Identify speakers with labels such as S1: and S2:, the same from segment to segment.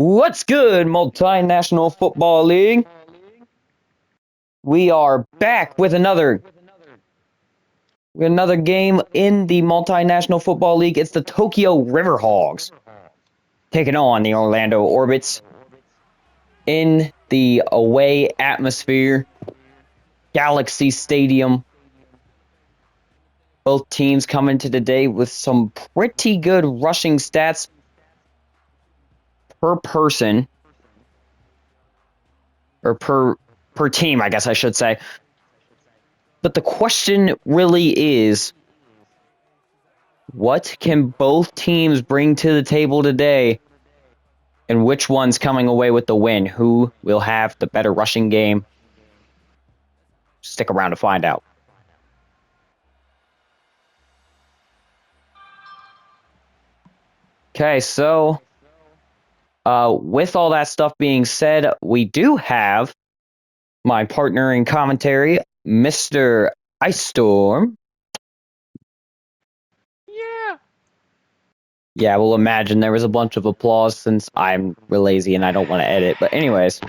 S1: What's good, Multinational Football League? We are back with another game in the Multinational Football League. It's the Tokyo Riverhogs taking on the Orlando Orbits in the away atmosphere, Galaxy Stadium. Both teams coming to today with some pretty good rushing stats per person, or per team, I guess I should say. But the question really is, what can both teams bring to the table today, and which one's coming away with the win? Who will have the better rushing game? Stick around to find out. Okay, so with all that stuff being said, we do have my partner in commentary, Mr. Ice Storm. Yeah, we'll imagine there was a bunch of applause since I'm real lazy and I don't want to edit. But anyways,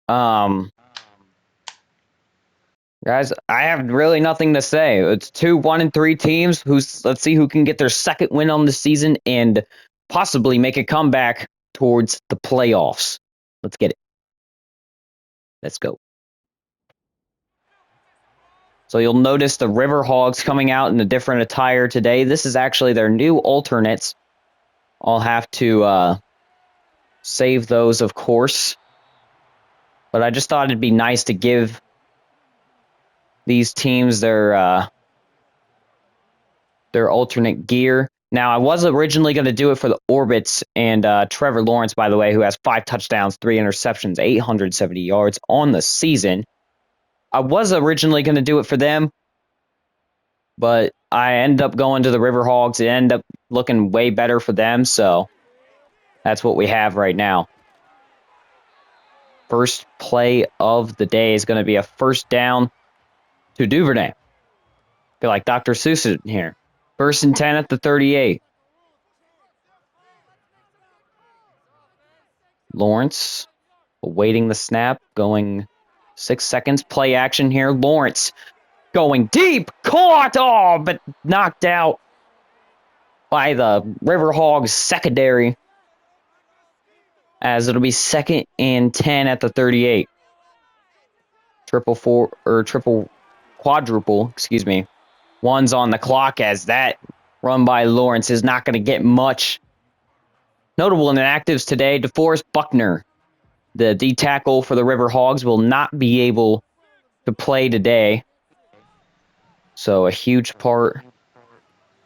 S1: guys, I have really nothing to say. It's 2 1-3 teams. Let's see who can get their second win on the season and possibly make a comeback towards the playoffs. Let's get it. Let's go. So you'll notice the Riverhogs coming out in a different attire today. This is actually their new alternates. I'll have to save those, of course. But I just thought it'd be nice to give these teams their alternate gear. Now, I was originally going to do it for the Orbits and Trevor Lawrence, by the way, who has 5 touchdowns, 3 interceptions, 870 yards on the season. I was originally going to do it for them, but I ended up going to the Riverhogs. It ended up looking way better for them, so that's what we have right now. First play of the day is going to be a first down to Duvernay. I feel like Dr. Seuss in here. 1st and 10 at the 38. Lawrence awaiting the snap, going 6 seconds. Play action here. Lawrence going deep. Caught! Oh, but knocked out by the Riverhogs secondary, as it'll be 2nd and 10 at the 38. Quadruple, excuse me. One's on the clock, as that run by Lawrence is not going to get much. Notable inactives today, DeForest Buckner, the D tackle for the Riverhogs, will not be able to play today. So a huge part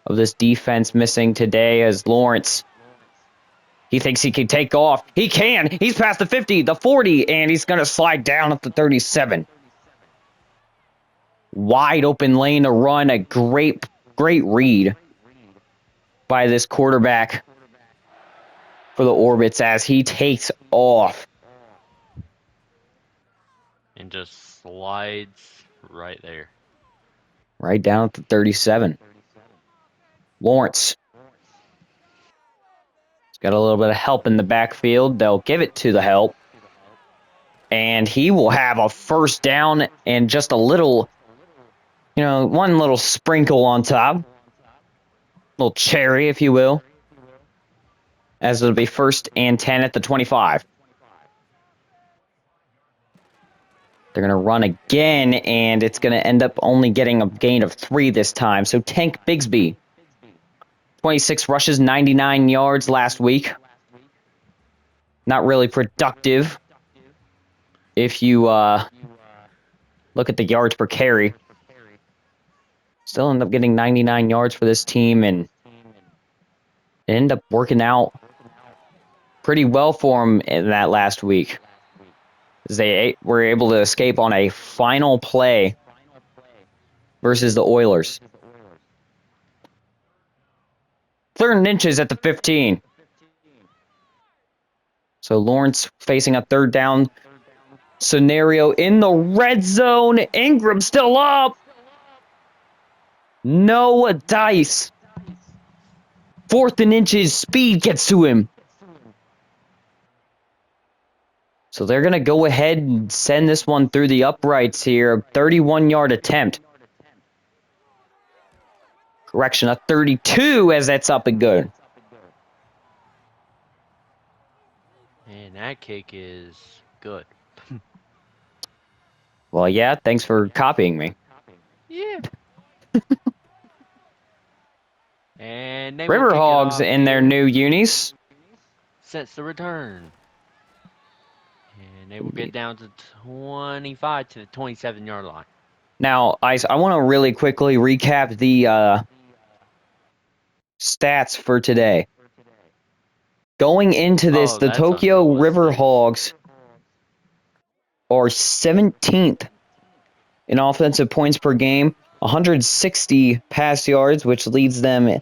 S1: of this defense missing today as Lawrence, he thinks he can take off. He can. He's past the 50, the 40, and he's going to slide down at the 37. Wide open lane to run. A great read by this quarterback for the Orbits as he takes off.
S2: And just slides right there.
S1: Right down at the 37. Lawrence. He's got a little bit of help in the backfield. They'll give it to the help. And he will have a first down and just a little, one little sprinkle on top. Little cherry, if you will. As it'll be 1st and 10 at the 25. They're going to run again, and it's going to end up only getting a gain of 3 this time. So Tank Bigsby, 26 rushes, 99 yards last week. Not really productive if you look at the yards per carry. Still end up getting 99 yards for this team, and it ended up working out pretty well for him in that last week. They were able to escape on a final play versus the Oilers. 3rd and inches at the 15. So Lawrence facing a 3rd down scenario in the red zone. Ingram still up. No dice. 4th and inches. Speed gets to him. So they're going to go ahead and send this one through the uprights here. 31-yard attempt. Correction, a 32 as that's up and good.
S2: And that kick is good.
S1: Well, yeah, thanks for copying me.
S2: Yeah. And they will kick it
S1: Riverhogs
S2: off
S1: in their
S2: here.
S1: new unis.
S2: Sets the return. And they will get down to 25 to the 27-yard line.
S1: Now, Ice, I want to really quickly recap the stats for today. Going into this,
S2: Oh,
S1: the
S2: that's
S1: Tokyo
S2: unrealistic.
S1: Riverhogs are 17th in offensive points per game, 160 pass yards, which leads them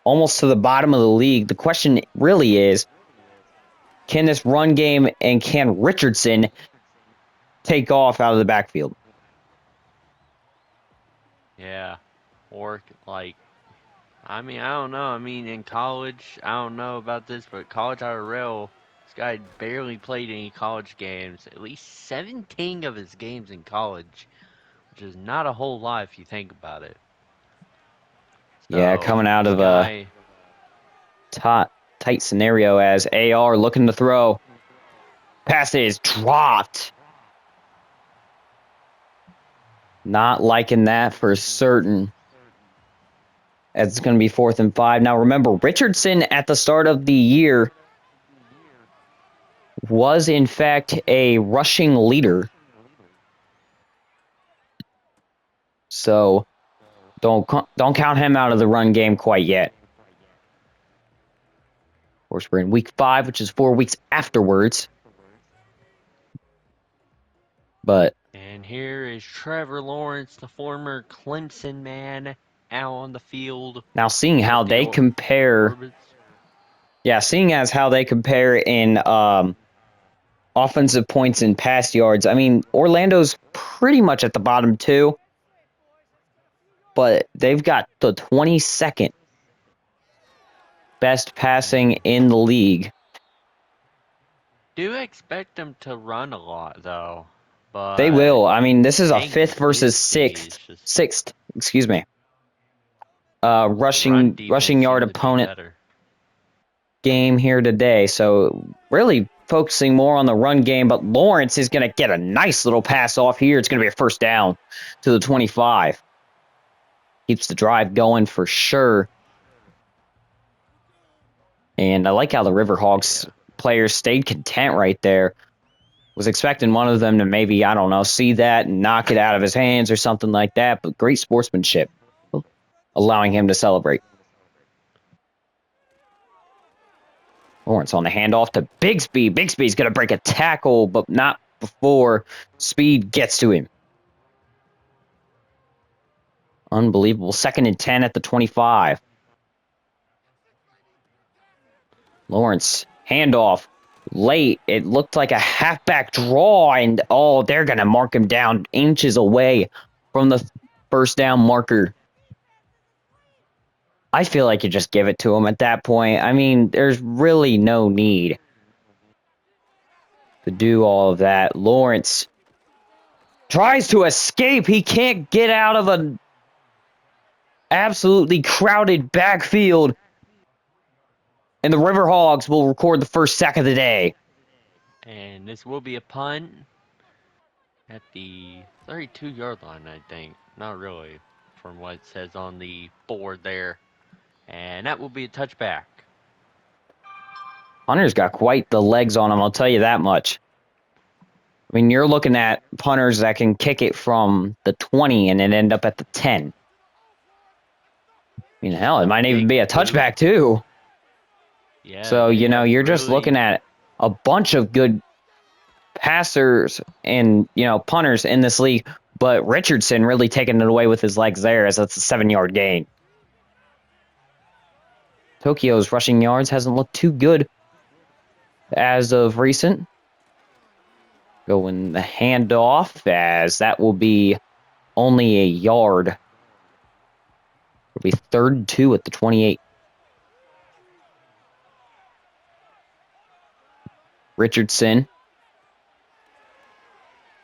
S1: almost to the bottom of the league. The question really is, can this run game and can Richardson take off out of the backfield?
S2: Yeah. Or, like, I mean, I don't know. I mean, in college, I don't know about this, but college IRL, this guy barely played any college games. At least 17 of his games in college, which is not a whole lot if you think about it.
S1: Yeah,
S2: So,
S1: coming out
S2: this
S1: of a
S2: guy,
S1: tight scenario as AR looking to throw. Pass is dropped. Not liking that for certain. As it's going to be 4th and 5. Now remember, Richardson at the start of the year was in fact a rushing leader. So don't count him out of the run game quite yet. Of course, we're in week 5, which is 4 weeks afterwards. But
S2: and here is Trevor Lawrence, the former Clemson man, out on the field
S1: now seeing
S2: with
S1: how
S2: the
S1: they compare,
S2: Orbits.
S1: seeing as how they compare in offensive points and pass yards. I mean, Orlando's pretty much at the bottom too, but they've got the 22nd best passing in the league.
S2: Do expect them to run a lot, though.
S1: They
S2: But
S1: will. I mean, this is a
S2: Tank
S1: 5th versus
S2: Bigsby is
S1: 6th,
S2: just
S1: 6th, excuse me.
S2: the run
S1: Rushing
S2: defense
S1: yard
S2: seemed to be
S1: opponent
S2: better.
S1: game here today. So really focusing more on the run game, but Lawrence is going to get a nice little pass off here. It's going to be a first down to the 25. Keeps the drive going for sure. And I like how the Riverhogs
S2: Yeah.
S1: players stayed content right there. Was expecting one of them to maybe, I don't know, see that and knock it out of his hands or something like that, but great sportsmanship, allowing him to celebrate. Lawrence on the handoff to Bigsby. Bigsby's going to break a tackle, but not before speed gets to him. Unbelievable. 2nd and 10 at the 25. Lawrence, handoff. Late. It looked like a halfback draw, and they're going to mark him down inches away from the first down marker. I feel like you just give it to him at that point. I mean, there's really no need to do all of that. Lawrence tries to escape. He can't get out of an absolutely crowded backfield. And the Riverhogs will record the first sack of the day.
S2: And this will be a punt at the 32-yard line, I think. Not really, from what it says on the board there. And that will be a touchback.
S1: Hunter's got quite the legs on him, I'll tell you that much. I mean, you're looking at punters that can kick it from the 20 and then end up at the 10. I mean, hell, it might even
S2: Big
S1: be a
S2: boot.
S1: touchback, too.
S2: Yeah,
S1: So,
S2: they have
S1: you're just looking
S2: really.
S1: at a bunch of good passers and, punters in this league, but Richardson really taking it away with his legs there as that's a 7-yard gain. Tokyo's rushing yards hasn't looked too good as of recent. Going the handoff as that will be only a yard. It'll be 3rd and 2 at the 28. Richardson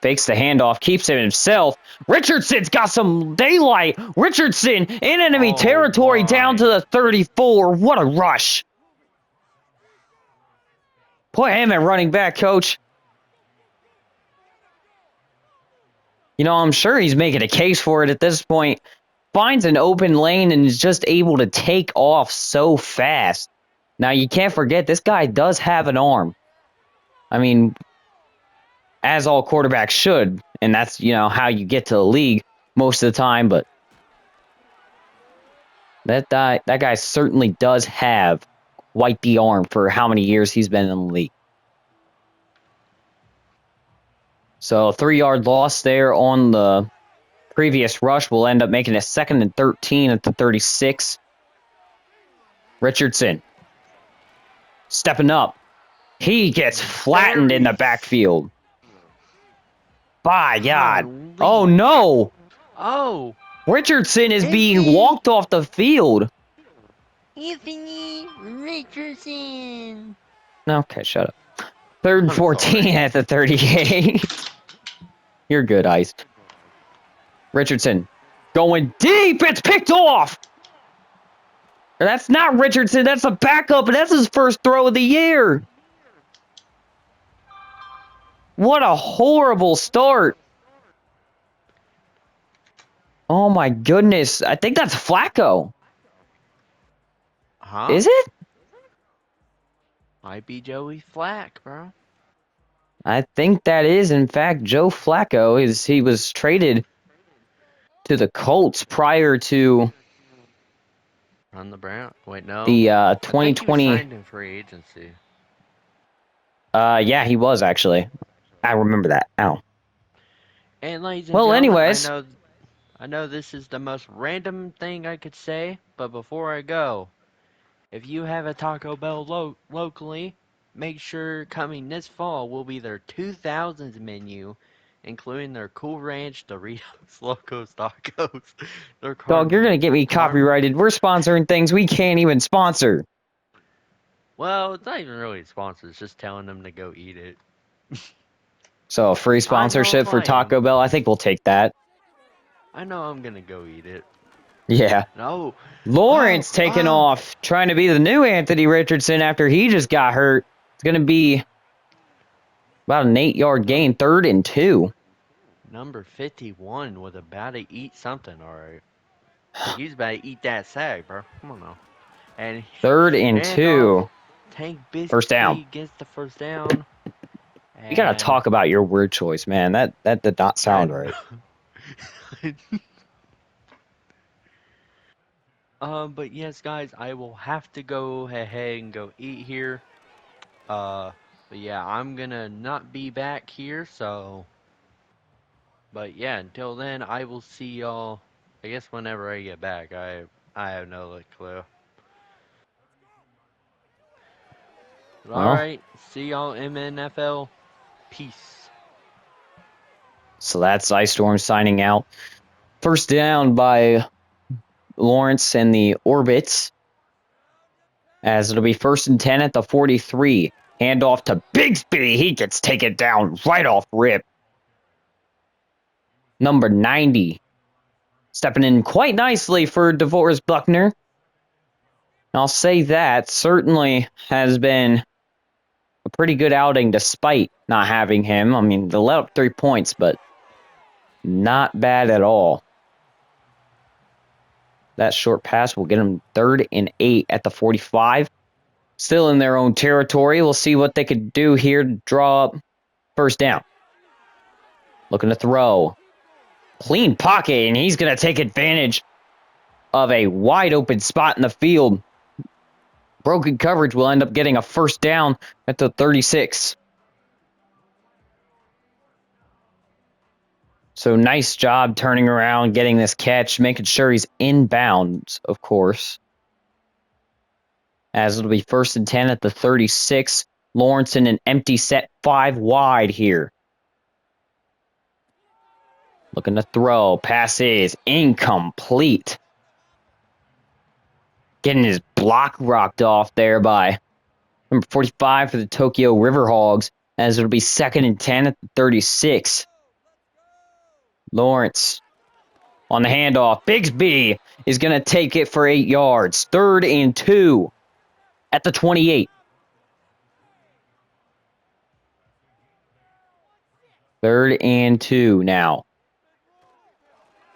S1: Fakes the handoff, keeps it himself. Richardson's got some daylight. Richardson in enemy territory down to the 34. What a rush. Put him at running back, coach. You know, I'm sure he's making a case for it at this point. Finds an open lane and is just able to take off so fast. Now, you can't forget, this guy does have an arm. I mean, as all quarterbacks should. And that's, you know, how you get to the league most of the time. But that guy certainly does have quite the arm for how many years he's been in the league. So a 3-yard loss there on the previous rush will end up making it 2nd and 13 at the 36. Richardson stepping up. He gets flattened in the backfield. By God. Oh, no.
S2: Oh.
S1: Richardson is being walked off the field.
S2: Anthony Richardson.
S1: Okay, shut up. 3rd and 14 at the 38. You're good, Ice. Richardson going deep. It's picked off. That's not Richardson. That's a backup, and that's his first throw of the year. What a horrible start. Oh, my goodness. I think that's Flacco.
S2: Huh?
S1: Is it?
S2: Might be Joey Flack, bro.
S1: I think that is, in fact, Joe Flacco. He was traded to the Colts prior to
S2: On the Brown. Wait, no.
S1: the 2020.
S2: I think he was signed in free agency.
S1: Yeah, he was actually. I remember that. Ow.
S2: And ladies and gentlemen,
S1: anyways,
S2: I know this is the most random thing I could say, but before I go, if you have a Taco Bell locally, make sure coming this fall will be their 2000s menu, including their Cool Ranch, Doritos, Locos Tacos, their
S1: dog, you're gonna get me copyrighted. We're sponsoring things we can't even sponsor.
S2: Well, it's not even really sponsored. It's just telling them to go eat it.
S1: So, free sponsorship for Taco Bell, I think we'll take that.
S2: I know I'm gonna go eat it.
S1: Yeah.
S2: No.
S1: Lawrence taking off, trying to be the new Anthony Richardson after he just got hurt. It's going to be about an 8-yard gain, 3rd and 2.
S2: Number 51 was about to eat something, alright. He's about to eat that sack, bro. Come on now. And
S1: 3rd and 2.
S2: Tank Bisbee
S1: First down.
S2: gets the first down.
S1: You got to talk about your word choice, man. That did not sound right.
S2: But yes, guys, I will have to go ahead and go eat here. But yeah, I'm gonna not be back here, so. But yeah, until then, I will see y'all. I guess whenever I get back, I have no clue. Alright, see y'all MNFL. Peace.
S1: So that's Ice Storm signing out. First down by Lawrence and the Orbits. As it'll be 1st and 10 at the 43. Handoff to Bigsby. He gets taken down right off rip. Number 90. Stepping in quite nicely for DeVorest Buckner. I'll say that certainly has been a pretty good outing despite not having him. I mean, they let up 3 points, but not bad at all. That short pass will get them 3rd and 8 at the 45. Still in their own territory. We'll see what they could do here to draw up first down. Looking to throw. Clean pocket, and he's going to take advantage of a wide open spot in the field. Broken coverage will end up getting a first down at the 36. So nice job turning around, getting this catch, making sure he's inbounds, of course. As it'll be 1st and 10 at the 36. Lawrence in an empty set 5 wide here. Looking to throw. Pass is incomplete. Getting his block rocked off there by number 45 for the Tokyo Riverhogs, as it'll be 2nd and 10 at the 36. Lawrence on the handoff. Bigsby is going to take it for 8 yards. 3rd and 2 at the 28. 3rd and 2 now.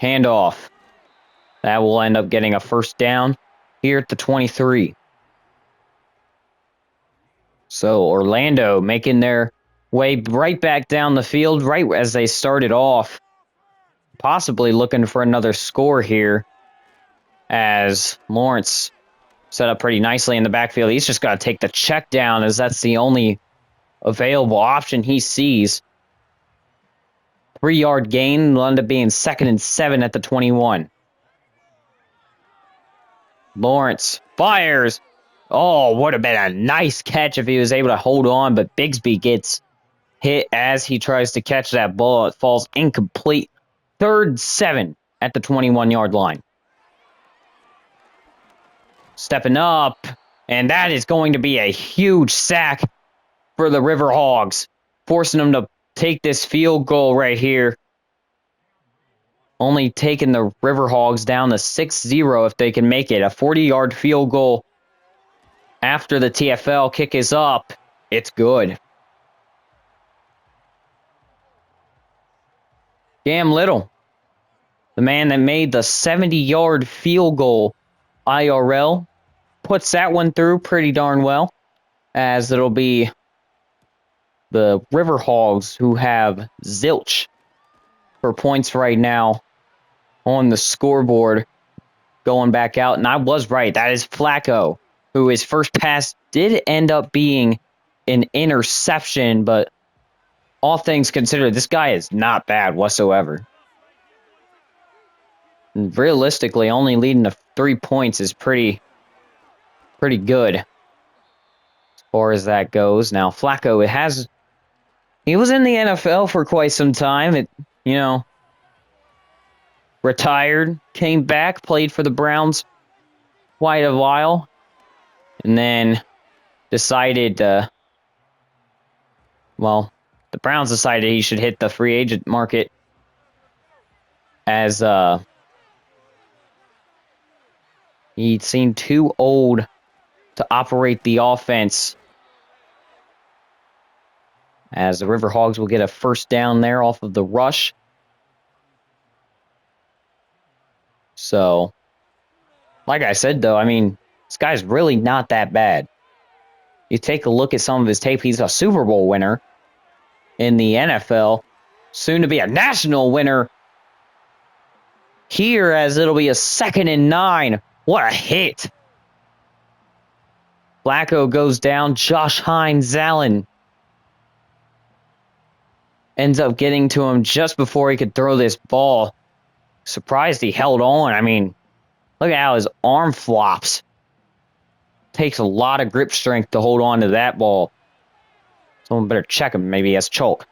S1: Handoff. That will end up getting a first down here at the 23. So Orlando making their way right back down the field right as they started off. Possibly looking for another score here as Lawrence set up pretty nicely in the backfield. He's just got to take the check down as that's the only available option he sees. 3-yard gain will end up being 2nd and 7 at the 21. Lawrence fires. Oh, would have been a nice catch if he was able to hold on, but Bigsby gets hit as he tries to catch that ball. It falls incomplete. 3rd 7 at the 21-yard line. Stepping up, and that is going to be a huge sack for the Riverhogs, forcing them to take this field goal right here. Only taking the Riverhogs down to 6-0 if they can make it. A 40-yard field goal after the TFL kick is up. It's good. Cam Little, the man that made the 70-yard field goal IRL, puts that one through pretty darn well, as it'll be the Riverhogs who have zilch for points right now on the scoreboard going back out. And I was right. That is Flacco, who his first pass did end up being an interception, but all things considered, this guy is not bad whatsoever. And realistically, only leading to 3 points is pretty good as far as that goes. Now, Flacco, he was in the NFL for quite some time. Retired, came back, played for the Browns quite a while, and then decided, the Browns decided he should hit the free agent market as he seemed too old to operate the offense, as the Riverhogs will get a first down there off of the rush. So, like I said, though, this guy's really not that bad. You take a look at some of his tape, he's a Super Bowl winner in the NFL, soon to be a national winner here, as it'll be a 2nd and 9. What a hit. Flacco goes down. Josh Hines-Allen ends up getting to him just before he could throw this ball. Surprised he held on. Look at how his arm flops. Takes a lot of grip strength to hold on to that ball. Someone better check him. Maybe he has choke.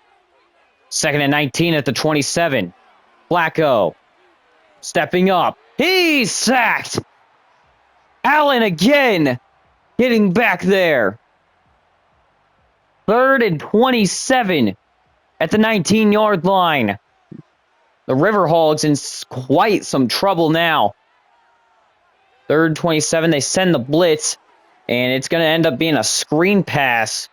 S1: 2nd and 19 at the 27. Flacco stepping up. He's sacked. Allen again getting back there. 3rd and 27 at the 19-yard line. The Riverhogs in quite some trouble now. 3rd 27, they send the blitz, and it's going to end up being a screen pass.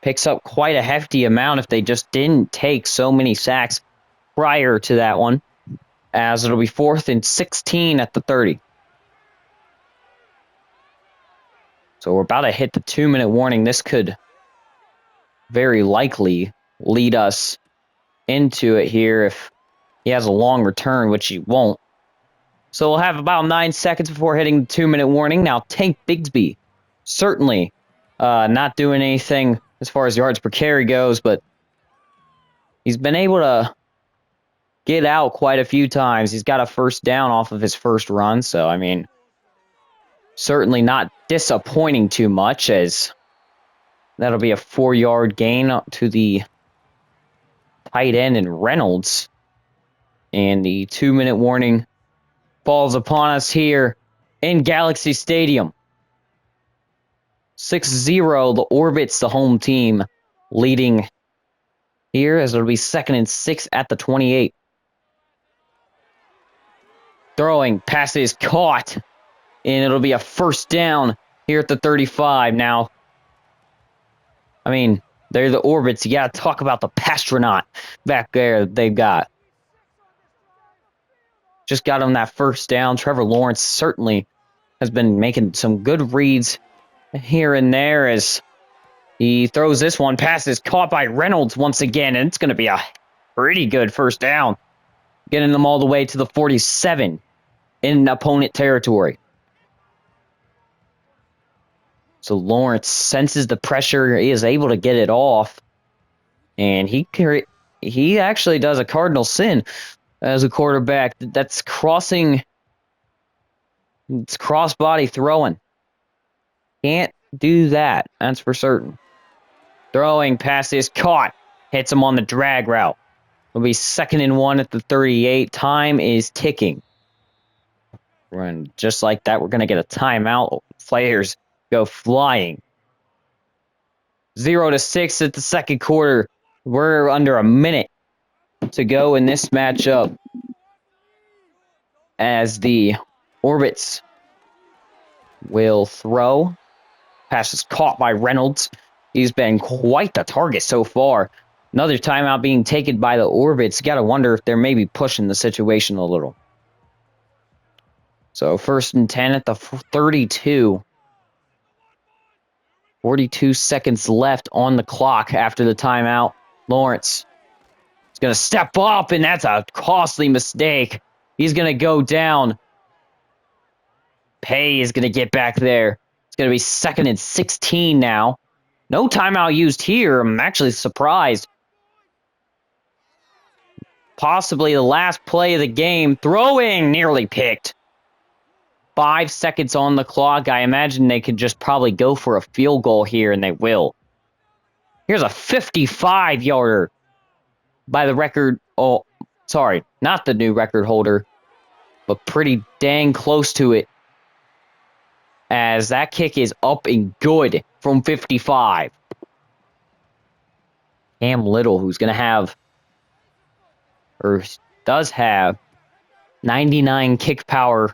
S1: Picks up quite a hefty amount if they just didn't take so many sacks prior to that one, as it'll be 4th and 16 at the 30. So we're about to hit the 2-minute warning. This could very likely lead us into it here if he has a long return, which he won't. So we'll have about 9 seconds before hitting the 2-minute warning. Now, Tank Bigsby, certainly not doing anything as far as yards per carry goes, but he's been able to get out quite a few times. He's got a first down off of his first run, so, certainly not disappointing too much, as that'll be a 4-yard gain to the tight end and Reynolds. And the 2-minute warning falls upon us here in Galaxy Stadium. 6-0, the Orbits, the home team, leading here, as it'll be 2nd and 6 at the 28. Throwing, pass is caught, and it'll be a first down here at the 35. Now, I mean, they're the Orbits. You got to talk about the Pastronaut back there they've got. Just got on that first down. Trevor Lawrence certainly has been making some good reads here and there as he throws this one. Pass is caught by Reynolds once again, and it's going to be a pretty good first down. Getting them all the way to the 47 in opponent territory. So Lawrence senses the pressure. He is able to get it off. And he actually does a cardinal sin as a quarterback. That's crossing. It's cross-body throwing. Can't do that. That's for certain. Throwing, pass is caught. Hits him on the drag route. It'll be 2nd and 1 at the 38. Time is ticking. And just like that, we're going to get a timeout. Players go flying. 0-6 at the second quarter. We're under a minute to go in this matchup as the Orbits will throw. Pass is caught by Reynolds. He's been quite the target so far. Another timeout being taken by the Orbits. Got to wonder if they're maybe pushing the situation a little. So 1st and 10 at the 32. 42 seconds left on the clock after the timeout. Lawrence is going to step up, and that's a costly mistake. He's going to go down. Pay is going to get back there. It's going to be 2nd and 16 now. No timeout used here. I'm actually surprised. Possibly the last play of the game. Throwing, nearly picked. 5 seconds on the clock. I imagine they could just probably go for a field goal here, and they will. Here's a 55-yarder by the record. Oh, sorry, not the new record holder, but pretty dang close to it. As that kick is up and good from 55. Cam Little, who's going to have, or does have, 99 kick power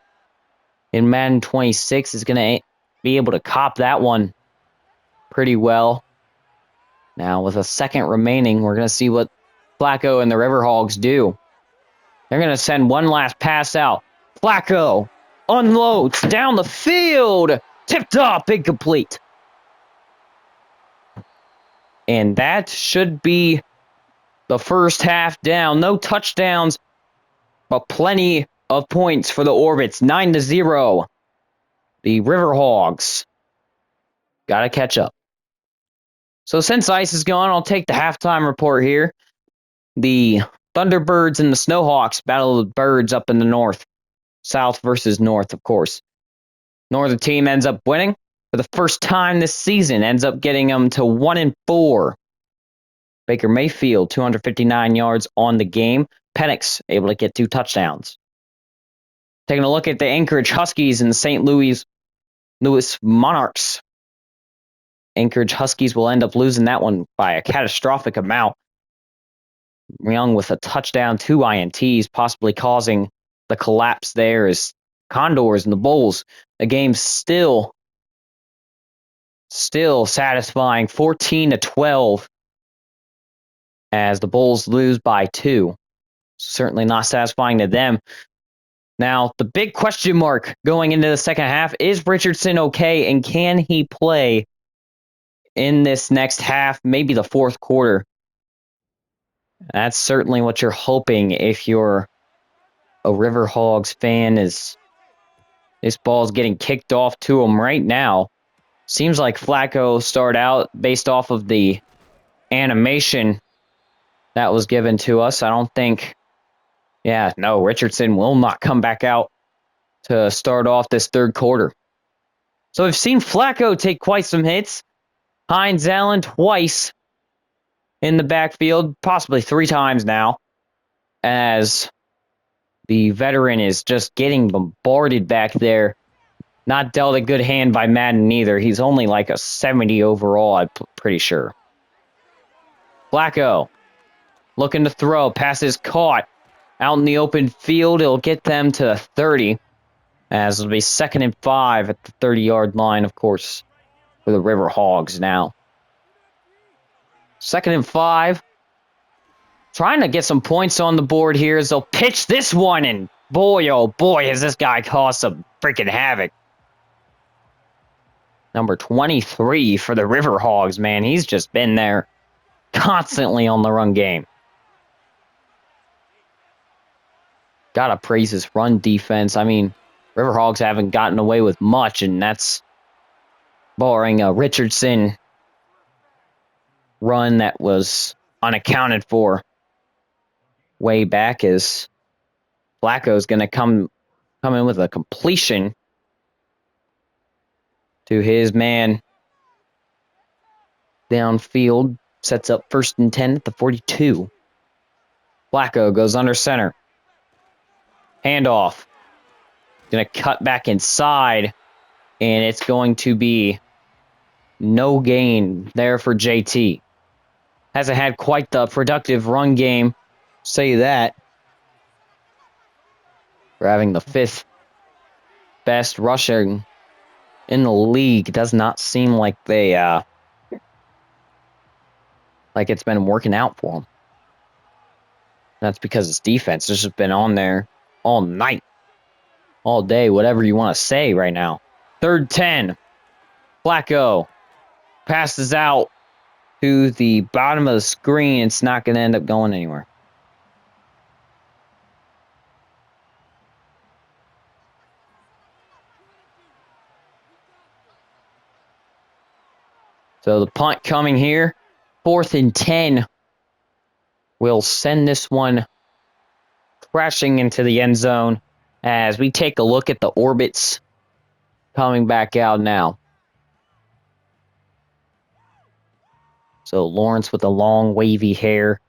S1: in Madden 26, is going to be able to cop that one pretty well. Now, with a second remaining, we're going to see what Flacco and the Riverhogs do. They're going to send one last pass out. Flacco unloads down the field. Tipped up, incomplete. And that should be the first half down. No touchdowns, but plenty of points for the Orbits. 9-0. The Riverhogs got to catch up. So since Ice is gone, I'll take the halftime report here. The Thunderbirds and the Snowhawks battle the Birds up in the north. South versus north, of course. Northern team ends up winning for the first time this season. Ends up getting them to 1-4. Baker Mayfield, 259 yards on the game. Penix able to get 2 touchdowns. Taking a look at the Anchorage Huskies and the St. Louis Monarchs. Anchorage Huskies will end up losing that one by a catastrophic amount. Young with a touchdown, 2 INTs, possibly causing the collapse there as Condors and the Bulls. The game still satisfying, 14-12 as the Bulls lose by 2. Certainly not satisfying to them. Now, the big question mark going into the second half, is Richardson okay, and can he play in this next half, maybe the fourth quarter? That's certainly what you're hoping if you're a Riverhogs fan. Is this ball's getting kicked off to him right now. Seems like Flacco started out based off of the animation that was given to us. I don't think, Richardson will not come back out to start off this third quarter. So we've seen Flacco take quite some hits. Hines Allen twice in the backfield, possibly 3 times now, as the veteran is just getting bombarded back there. Not dealt a good hand by Madden either. He's only like a 70 overall, I'm pretty sure. Flacco looking to throw. Pass is caught. Out in the open field, it'll get them to 30. As it'll be 2nd and 5 at the 30-yard line, of course, for the Riverhogs now. 2nd and 5. Trying to get some points on the board here as they'll pitch this one, and boy, oh boy, has this guy caused some freaking havoc. Number 23 for the Riverhogs, man. He's just been there constantly on the run game. Gotta praise his run defense. I mean, Riverhogs haven't gotten away with much, and that's barring a Richardson run that was unaccounted for way back, as Flacco's going to come in with a completion to his man downfield. Sets up 1st and 10 at the 42. Flacco goes under center. Handoff. Going to cut back inside, and it's going to be no gain there for JT. Hasn't had quite the productive run game, say that. For having the 5th best rushing in the league, it does not seem like they like it's been working out for him. That's because his defense has just been on there all night, all day, whatever you want to say right now. 3rd 10. Flacco passes out to the bottom of the screen. It's not going to end up going anywhere. So the punt coming here. 4th and 10. We'll send this one crashing into the end zone as we take a look at the orbits coming back out now. So Lawrence with the long wavy hair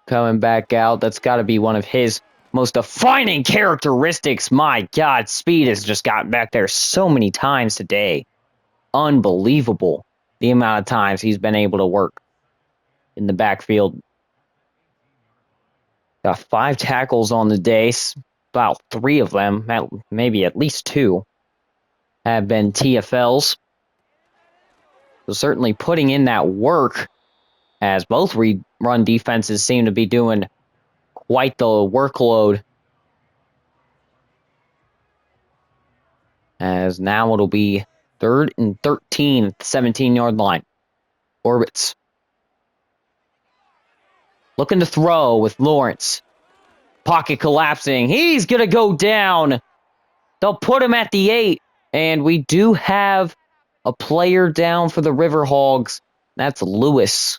S1: coming back out. That's got to be one of his most defining characteristics. My God, speed has just gotten back there so many times today. Unbelievable the amount of times he's been able to work in the backfield. Got 5 tackles on the day. About 3 of them, maybe at least 2, have been TFLs. So certainly putting in that work, as both run defenses seem to be doing quite the workload. As now it'll be 3rd and 13 at the 17-yard line. Orbits. Looking to throw with Lawrence. Pocket collapsing. He's going to go down. They'll put him at the 8. And we do have a player down for the Riverhogs. That's Lewis.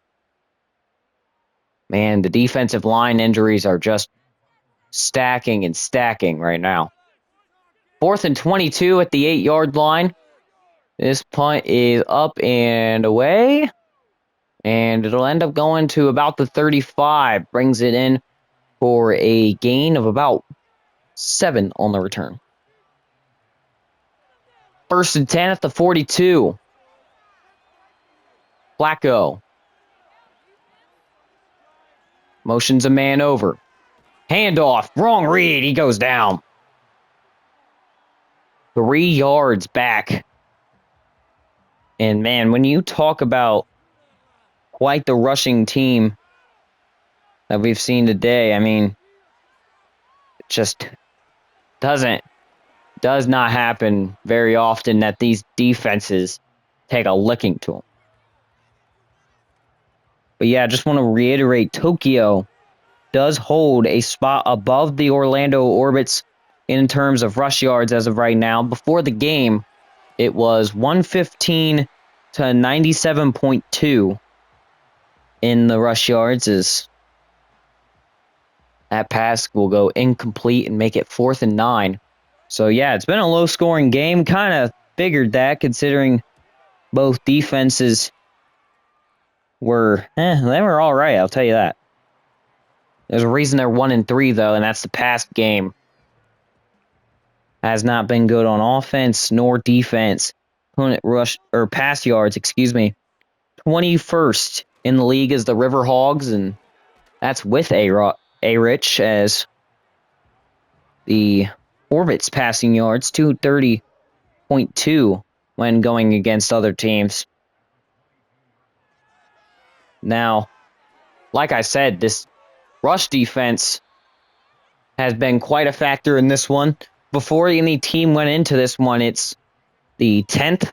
S1: Man, the defensive line injuries are just stacking and stacking right now. 4th and 22 at the 8-yard line. This punt is up and away. And it'll end up going to about the 35. Brings it in for a gain of about 7 on the return. 1st and 10 at the 42. Flacco. Motions a man over. Handoff. Wrong read. He goes down. 3 yards back. And man, when you talk about quite the rushing team that we've seen today, I mean, it just does not happen very often that these defenses take a licking to them. But yeah, I just want to reiterate, Tokyo does hold a spot above the Orlando Orbits in terms of rush yards as of right now. Before the game, it was 115 to 97.2 in the rush yards, as that pass will go incomplete and make it 4th and 9. So yeah, it's been a low-scoring game. Kind of figured that, considering both defenses were, they were all right, I'll tell you that. There's a reason they're 1-3, though, and that's the past game. Has not been good on offense nor defense. Opponent rush, or pass yards, 21st in the league is the Riverhogs, and that's with A-Rich as the Orbit's passing yards, 230.2 when going against other teams. Now, like I said, this rush defense has been quite a factor in this one. Before any team went into this one, it's the 10th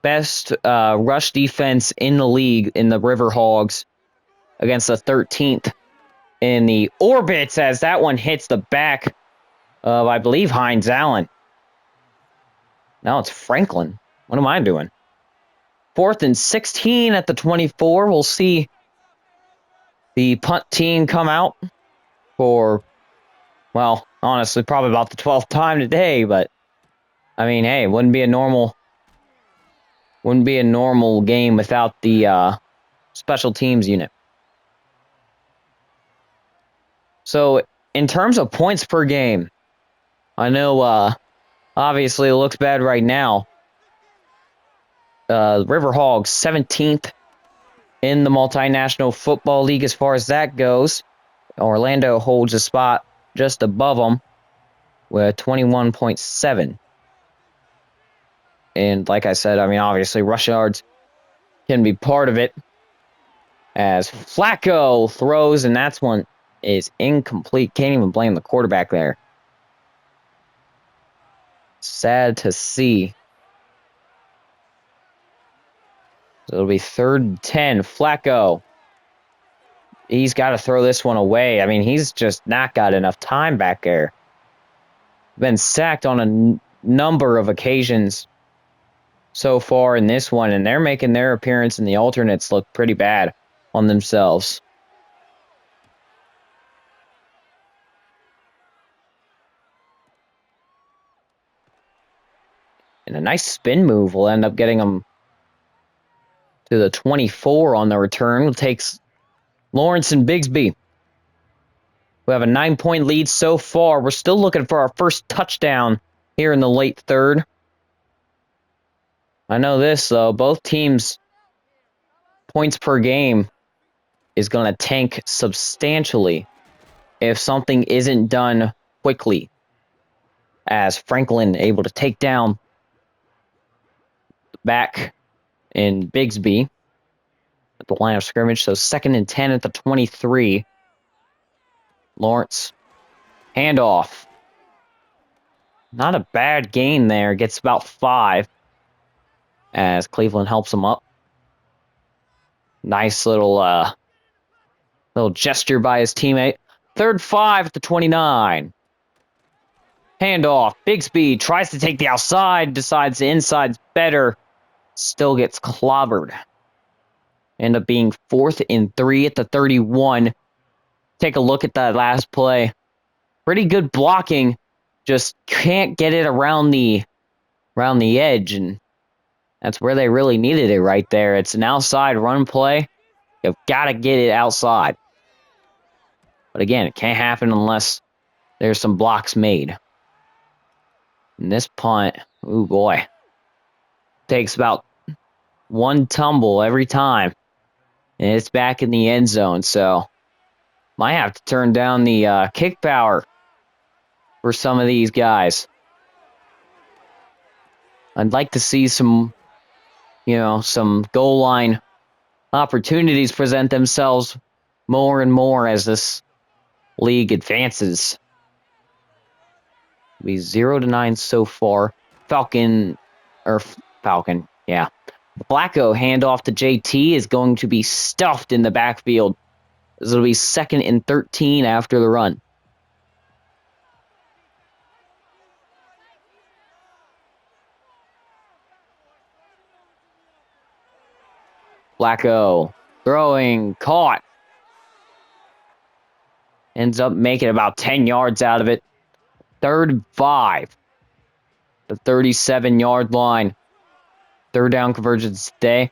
S1: best rush defense in the league in the Riverhogs against the 13th in the Orbits as that one hits the back of, I believe, Hines Allen. Now it's Franklin. What am I doing? 4th and 16 at the 24. We'll see the punt team come out for, well, honestly, probably about the 12th time today, but I mean, hey, wouldn't be a normal game without the special teams unit. So, in terms of points per game, I know obviously it looks bad right now. Riverhogs 17th in the Multinational Football League as far as that goes. Orlando holds a spot just above them with 21.7. And like I said, I mean, obviously rush yards can be part of it. As Flacco throws, and that's one is incomplete. Can't even blame the quarterback there. Sad to see. So it'll be 3rd and 10. Flacco. He's got to throw this one away. I mean, he's just not got enough time back there. Been sacked on a number of occasions so far in this one, and they're making their appearance, and the alternates look pretty bad on themselves. And a nice spin move will end up getting them to the 24 on the return. It takes Lawrence and Bigsby. We have a 9-point lead so far. We're still looking for our first touchdown here in the late third. I know this, though. Both teams' points per game is going to tank substantially if something isn't done quickly. As Franklin able to take down back in Bigsby at the line of scrimmage. So 2nd and 10 at the 23. Lawrence, handoff. Not a bad gain there. Gets about 5 as Cleveland helps him up. Nice little gesture by his teammate. 3rd 5 at the 29. Handoff. Bigsby tries to take the outside, decides the inside's better. Still gets clobbered. End up being 4th and 3 at the 31. Take a look at that last play. Pretty good blocking. Just can't get it around the edge, and that's where they really needed it right there. It's an outside run play. You've got to get it outside. But again, it can't happen unless there's some blocks made. And this punt, ooh boy, takes about one tumble every time. And it's back in the end zone, so might have to turn down the kick power for some of these guys. I'd like to see some goal line opportunities present themselves more and more as this league advances. It'll be 0-9 so far. Falcon, yeah. Flacco handoff to JT is going to be stuffed in the backfield. This will be 2nd and 13 after the run. Flacco throwing, caught. Ends up making about 10 yards out of it. 3rd and 5. The 37-yard line. 3rd down conversions today.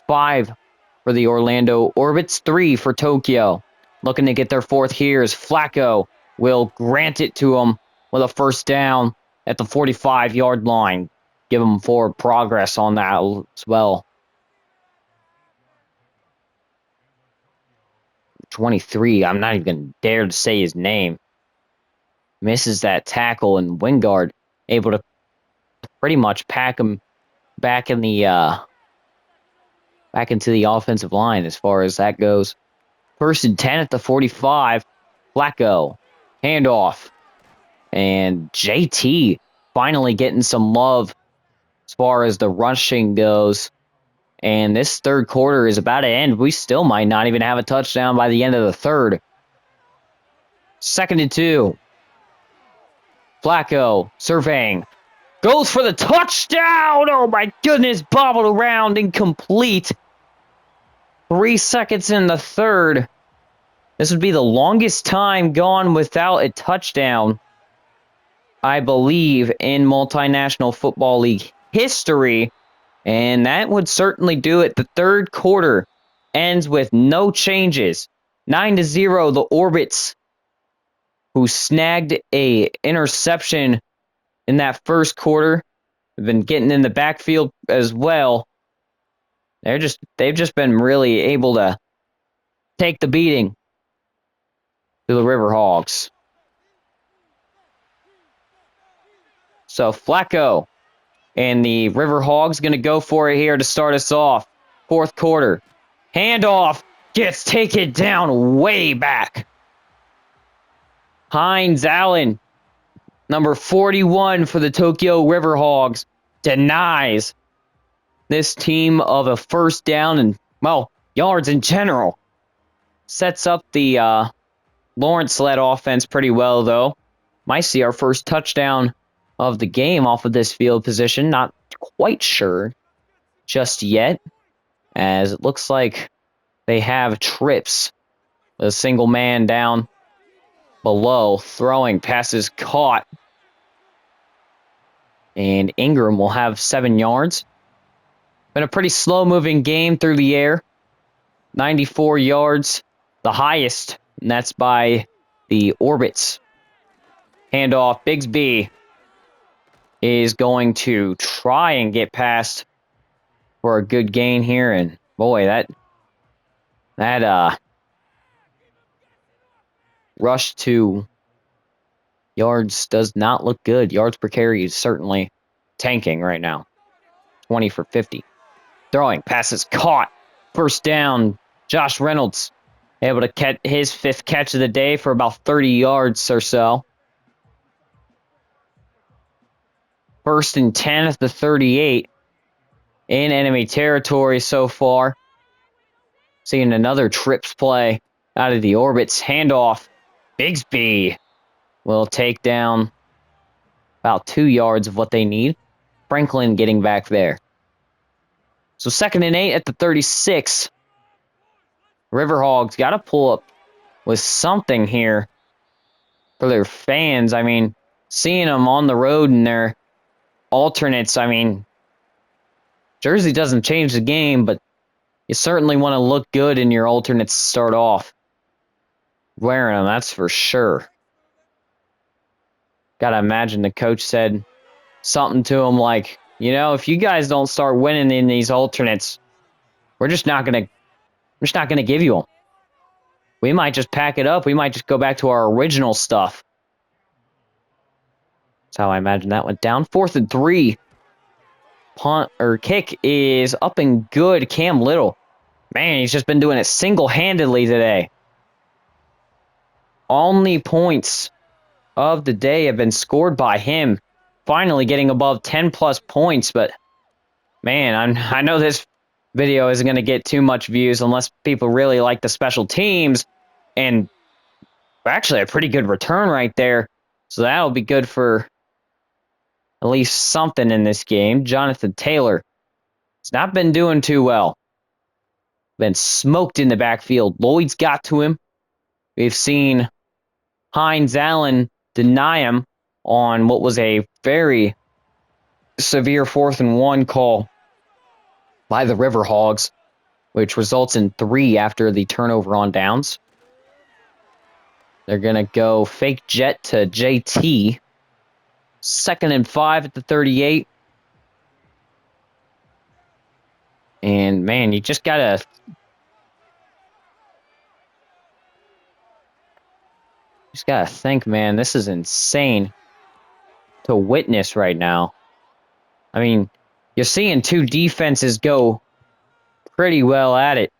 S1: 5 for the Orlando Orbits. 3 for Tokyo. Looking to get their 4th here as Flacco will grant it to them with a 1st down at the 45-yard line. Give them forward progress on that as well. 23. I'm not even going to dare to say his name. Misses that tackle, and Wingard able to pretty much pack him back in the back into the offensive line as far as that goes. 1st and 10 at the 45. Flacco, handoff, and JT finally getting some love as far as the rushing goes. And this third quarter is about to end. We still might not even have a touchdown by the end of the third. 2nd and 2. Flacco surveying. Goes for the touchdown. Oh my goodness. Bobbled around, incomplete. 3 seconds in the third. This would be the longest time gone without a touchdown, I believe, in Multinational Football League history. And that would certainly do it. The third quarter ends with no changes. 9-0, the Orbits, who snagged a interception in that first quarter, have been getting in the backfield as well. They've just been really able to take the beating to the Riverhogs. So Flacco and the Riverhogs going to go for it here to start us off. Fourth quarter. Handoff gets taken down way back. Hines Allen, number 41 for the Tokyo Riverhogs, denies this team of a first down and, well, yards in general. Sets up the Lawrence-led offense pretty well, though. Might see our first touchdown of the game off of this field position. Not quite sure just yet, as it looks like they have trips. A single man down below, throwing, passes caught. And Ingram will have 7 yards. Been a pretty slow-moving game through the air. 94 yards, the highest, and that's by the Orbits. Handoff, Bigsby is going to try and get past for a good gain here, and boy, that rush to yards does not look good. Yards per carry is certainly tanking right now. 20 for 50. Throwing, passes caught. First down, Josh Reynolds able to catch his 5th catch of the day for about 30 yards or so. 1st and 10 at the 38 in enemy territory so far. Seeing another trips play out of the Orbits. Handoff. Bigsby will take down about 2 yards of what they need. Franklin getting back there. So 2nd and 8 at the 36. Riverhogs got to pull up with something here for their fans. I mean, seeing them on the road and their alternates, I mean, jersey doesn't change the game, but you certainly want to look good in your alternates to start off wearing them, that's for sure. Gotta imagine the coach said something to him like, you know, if you guys don't start winning in these alternates, we're just not gonna give you them. We might just pack it up. We might just go back to our original stuff. That's how I imagine that went down. 4th and 3. Punt or kick is up and good. Cam Little. Man, he's just been doing it single-handedly today. Only points of the day have been scored by him. Finally getting above 10-plus points, but man, I know this video isn't going to get too much views unless people really like the special teams. And actually a pretty good return right there. So that'll be good for at least something in this game. Jonathan Taylor has not been doing too well. Been smoked in the backfield. Lloyd's got to him. We've seen Hines Allen deny him on what was a very severe 4th and 1 call by the Riverhogs, which results in 3 after the turnover on downs. They're going to go fake jet to JT. 2nd and 5 at the 38. And man, you just got to Just gotta think, man, this is insane to witness right now. I mean, you're seeing two defenses go pretty well at it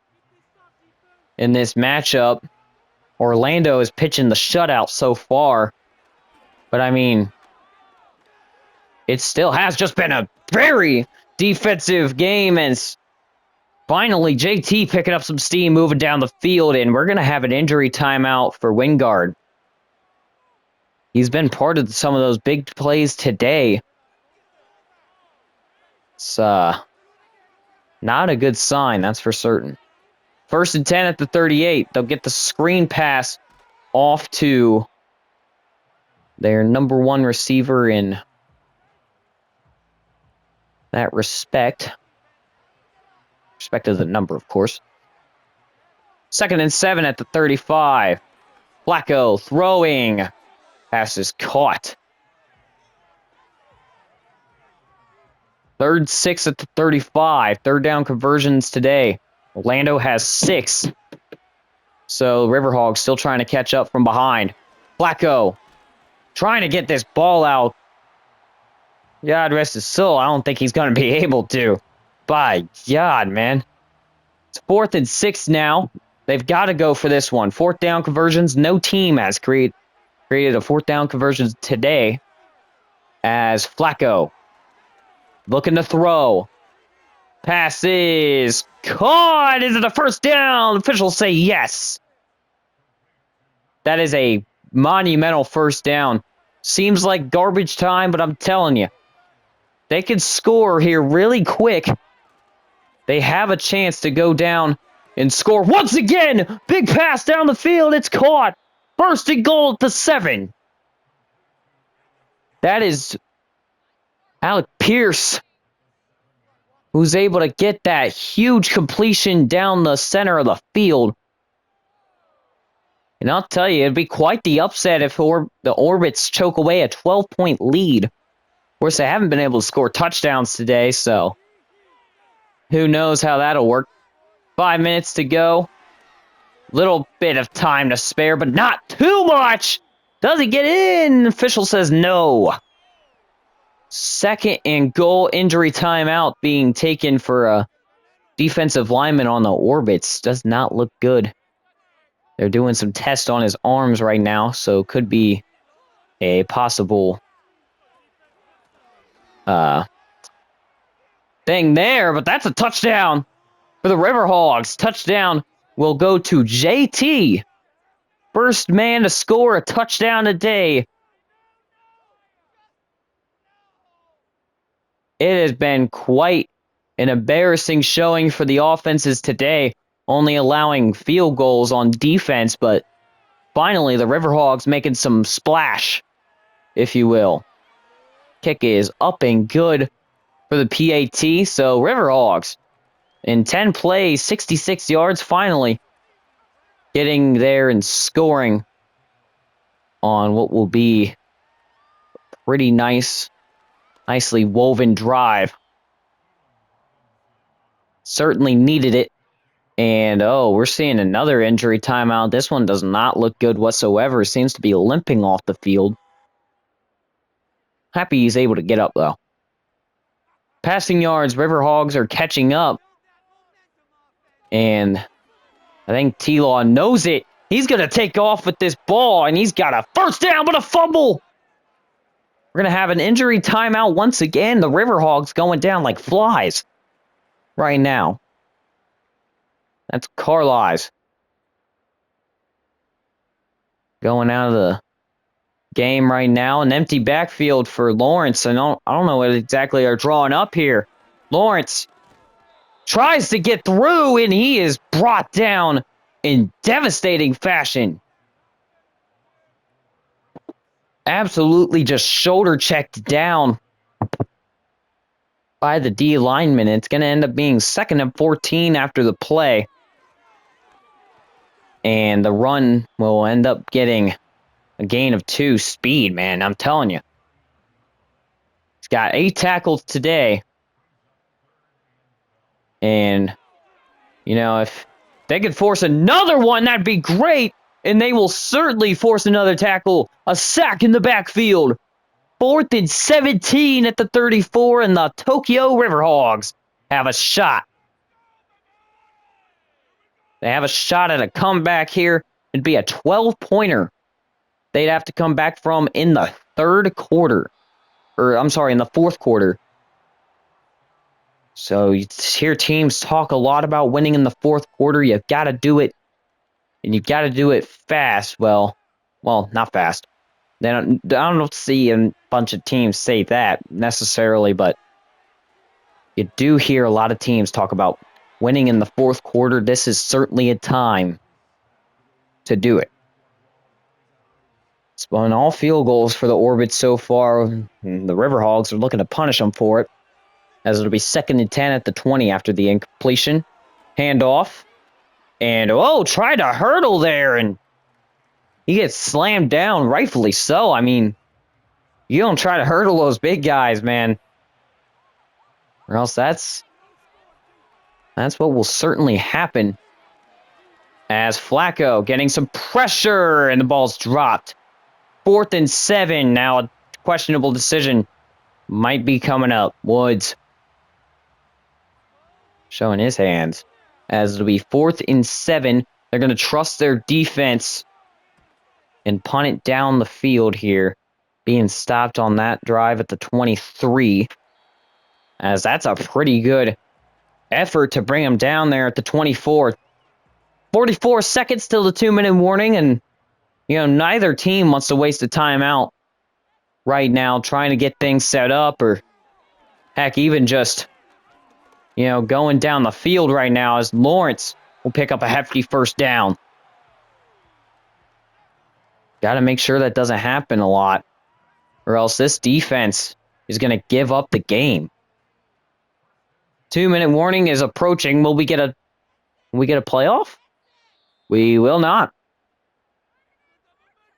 S1: in this matchup. Orlando is pitching the shutout so far, but I mean, it still has just been a very defensive game, and finally JT picking up some steam moving down the field, and we're going to have an injury timeout for Wingard. He's been part of some of those big plays today. It's not a good sign, that's for certain. 1st and 10 at the 38. They'll get the screen pass off to their number one receiver in that respect. Respect to the number, of course. 2nd and 7 at the 35. Flacco throwing. Pass is caught. 3rd 6 at the 35. 3rd down conversions today. Orlando has 6. So Riverhogs still trying to catch up from behind. Flacco trying to get this ball out. God rest his soul. I don't think he's going to be able to. By God, man. It's 4th and 6 now. They've got to go for this one. 4th down conversions. No team has created a 4th down conversions today. As Flacco looking to throw. Pass is caught. Is it a 1st down? Officials say yes. That is a monumental 1st down. Seems like garbage time, but I'm telling you, they can score here really quick. They have a chance to go down and score once again. Big pass down the field. It's caught. 1st and goal at the 7. That is Alec Pierce, who's able to get that huge completion down the center of the field. And I'll tell you, it'd be quite the upset if the Orbits choke away a 12-point lead. Of course, they haven't been able to score touchdowns today, so who knows how that'll work. 5 minutes to go. Little bit of time to spare, but not too much. Does he get in? Official says no. 2nd and goal, injury timeout being taken for a defensive lineman on the Orbits. Does not look good. They're doing some tests on his arms right now, so could be a possible thing there, but that's a touchdown for the Riverhogs. Touchdown will go to JT. 1st man to score a touchdown today. It has been quite an embarrassing showing for the offenses today, only allowing field goals on defense, but finally the Riverhogs making some splash, if you will. Kick is up and good for the PAT, so Riverhogs in 10 plays, 66 yards, finally getting there and scoring on what will be a pretty nicely woven drive. Certainly needed it. And, we're seeing another injury timeout. This one does not look good whatsoever. Seems to be limping off the field. Happy he's able to get up, though. Passing yards, Riverhogs are catching up. And I think T-Law knows it. He's going to take off with this ball, and he's got a 1st down, but a fumble. We're going to have an injury timeout once again. The Riverhogs going down like flies right now. That's Carlisle going out of the game right now. An empty backfield for Lawrence. I don't know what exactly they're drawing up here. Lawrence tries to get through, and he is brought down in devastating fashion. Absolutely just shoulder checked down by the D lineman. It's going to end up being 2nd and 14 after the play. And the run will end up getting a gain of 2. Speed, man, I'm telling you. He's got 8 tackles today. And, if they could force another one, that'd be great. and they will certainly force another tackle. A sack in the backfield. 4th and 17 at the 34, and the Tokyo Riverhogs have a shot. They have a shot at a comeback here. It'd be a 12-pointer. They'd have to come back from in the third quarter. Or, I'm sorry, in the fourth quarter. So you hear teams talk a lot about winning in the fourth quarter. You've got to do it, and you've got to do it fast. Well, not fast. I don't see a bunch of teams say that necessarily, but you do hear a lot of teams talk about winning in the fourth quarter. This is certainly a time to do it. It's been all field goals for the Orbit so far. The Riverhogs are looking to punish them for it, as it'll be 2nd and 10 at the 20 after the incompletion. Handoff. And, tried to hurdle there, and he gets slammed down, rightfully so. I mean, you don't try to hurdle those big guys, man. Or else that's what will certainly happen. As Flacco getting some pressure, and the ball's dropped. 4th and 7. Now a questionable decision might be coming up. Woods showing his hands. As it'll be 4th and 7. They're going to trust their defense and punt it down the field here. Being stopped on that drive at the 23. As that's a pretty good effort to bring them down there at the 24. 44 seconds till the 2-minute warning, and neither team wants to waste a timeout right now trying to get things set up, or heck, even just going down the field right now, as Lawrence will pick up a hefty first down. Got to make sure that doesn't happen a lot, or else this defense is going to give up the game. 2-minute warning is approaching. Will we get a playoff? We will not.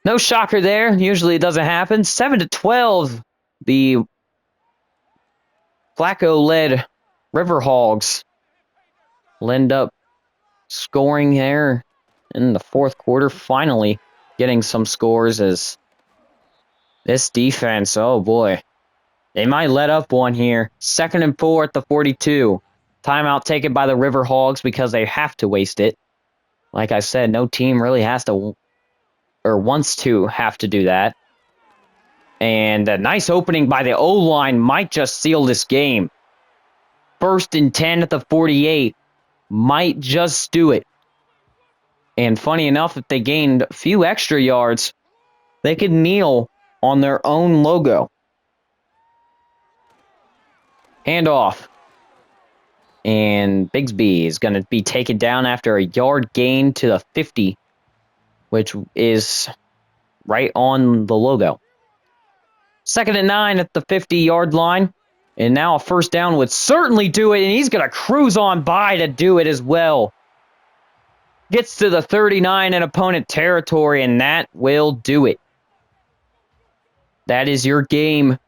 S1: No shocker there. Usually it doesn't happen. 7-12. The Flacco-led Riverhogs will end up scoring there in the fourth quarter. Finally getting some scores, as this defense, oh boy, they might let up one here. 2nd and 4 at the 42. Timeout taken by the Riverhogs because they have to waste it. Like I said, no team really has to or wants to have to do that. And a nice opening by the O-line might just seal this game. 1st and 10 at the 48. Might just do it. And funny enough, if they gained a few extra yards, they could kneel on their own logo. Handoff. And Bigsby is going to be taken down after a yard gain to the 50, which is right on the logo. 2nd and 9 at the 50-yard line. And now a first down would certainly do it, and he's going to cruise on by to do it as well. Gets to the 39 in opponent territory, and that will do it. That is your game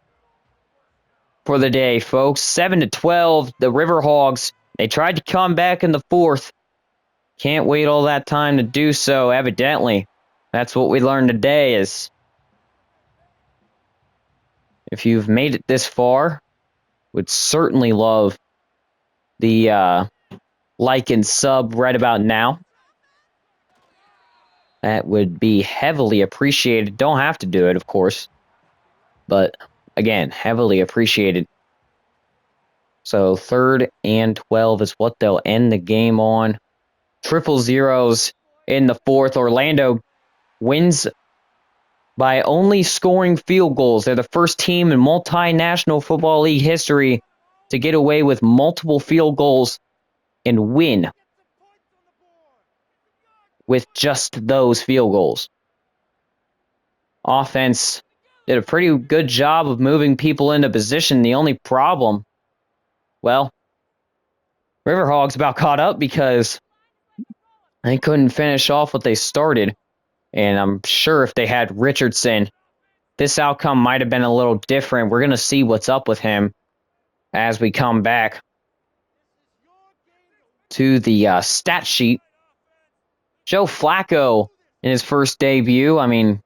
S1: for the day, folks. 7-12, the Riverhogs. They tried to come back in the fourth. Can't wait all that time to do so, evidently. That's what we learned today, is if you've made it this far, would certainly love the like and sub right about now. That would be heavily appreciated. Don't have to do it, of course. But, again, heavily appreciated. So 3rd and 12 is what they'll end the game on. 0-0s in the fourth. Orlando wins by only scoring field goals. They're the first team in multinational football league history to get away with multiple field goals and win with just those field goals. Offense did a pretty good job of moving people into position. The only problem, well, Riverhogs about caught up because they couldn't finish off what they started. And I'm sure if they had Richardson, this outcome might have been a little different. We're going to see what's up with him as we come back to the stat sheet. Joe Flacco in his first debut. I mean,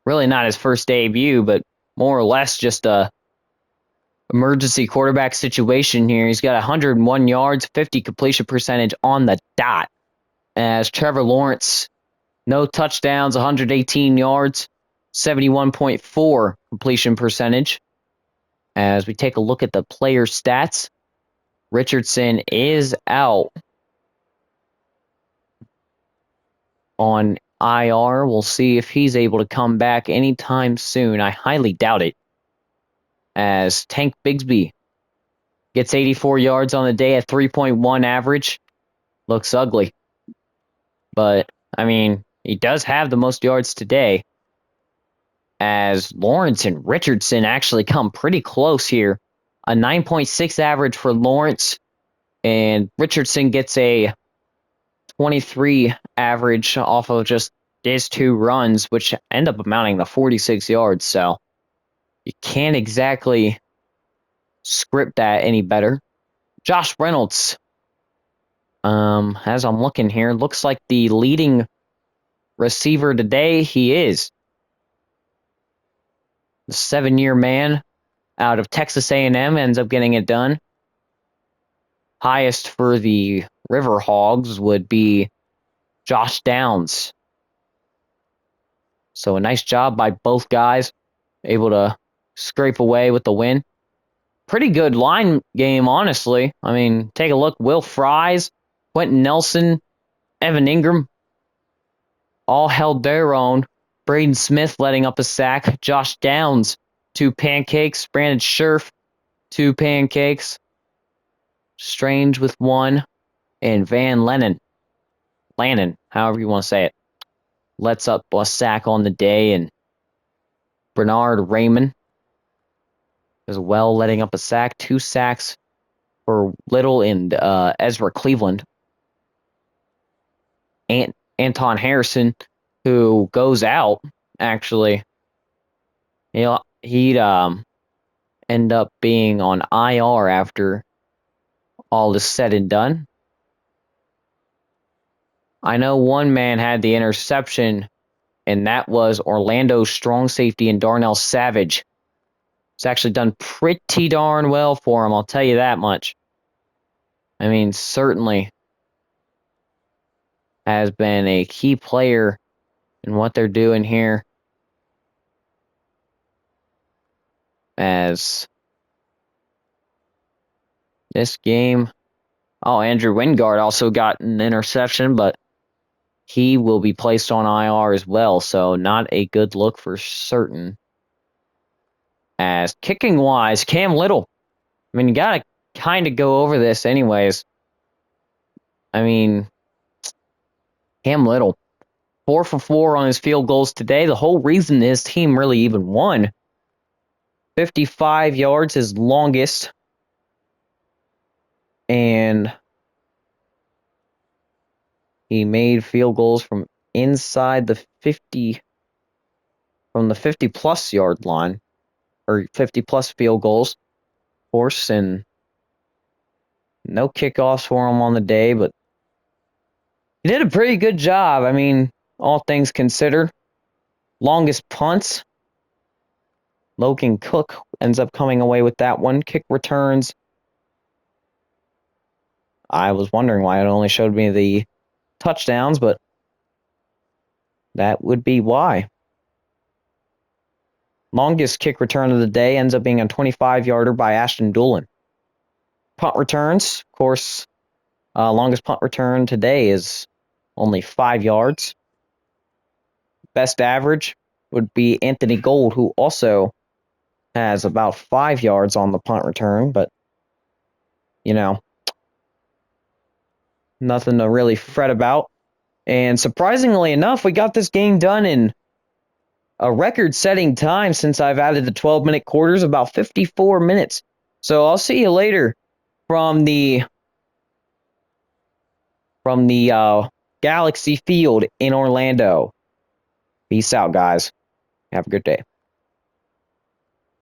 S1: really not his first debut, but more or less just a emergency quarterback situation here. He's got 101 yards, 50 completion percentage on the dot. As Trevor Lawrence, no touchdowns, 118 yards, 71.4 completion percentage. As we take a look at the player stats, Richardson is out on IR. We'll see if he's able to come back anytime soon. I highly doubt it. As Tank Bigsby gets 84 yards on the day at 3.1 average. Looks ugly. But, I mean, he does have the most yards today. As Lawrence and Richardson actually come pretty close here. A 9.6 average for Lawrence, and Richardson gets a 23 average off of just his 2 runs, which end up amounting to 46 yards. So you can't exactly script that any better. Josh Reynolds, as I'm looking here, looks like the leading receiver today. He is the 7-year man out of Texas A&M, ends up getting it done. Highest for the Riverhogs would be Josh Downs. So a nice job by both guys, able to scrape away with the win. Pretty good line game, honestly. I mean, take a look. Will Fries, Quentin Nelson, Evan Ingram, all held their own. Braden Smith letting up a sack. Josh Downs, 2 pancakes. Brandon Scherf, 2 pancakes. Strange with 1. And Van Lannon, however you want to say it, lets up a sack on the day. And Bernard Raymond as well, letting up a sack. 2 sacks for Little and Ezra Cleveland. Anton Harrison, who goes out, actually, he'd end up being on IR after all is said and done. I know one man had the interception, and that was Orlando's strong safety and Darnell Savage. It's actually done pretty darn well for him, I'll tell you that much. I mean, certainly has been a key player in what they're doing here. As this game, Andrew Wingard also got an interception, but he will be placed on IR as well, so not a good look for certain. As kicking-wise, Cam Little, I mean, you got to kind of go over this anyways. I mean, Cam Little, 4 for 4 on his field goals today. The whole reason his team really even won. 55 yards, his longest. And he made field goals from inside the 50, from the 50-plus yard line, or 50-plus field goals, of course, and no kickoffs for him on the day, but he did a pretty good job. I mean, all things considered. Longest punts, Logan Cook ends up coming away with that one. Kick returns, I was wondering why it only showed me the touchdowns, but that would be why. Longest kick return of the day ends up being a 25-yarder by Ashton Doolin. Punt returns, of course, longest punt return today is only 5 yards. Best average would be Anthony Gold, who also has about 5 yards on the punt return, but, you know, nothing to really fret about. And surprisingly enough, we got this game done in a record-setting time since I've added the 12-minute quarters, about 54 minutes. So I'll see you later from the Galaxy Field in Orlando. Peace out, guys. Have a good day.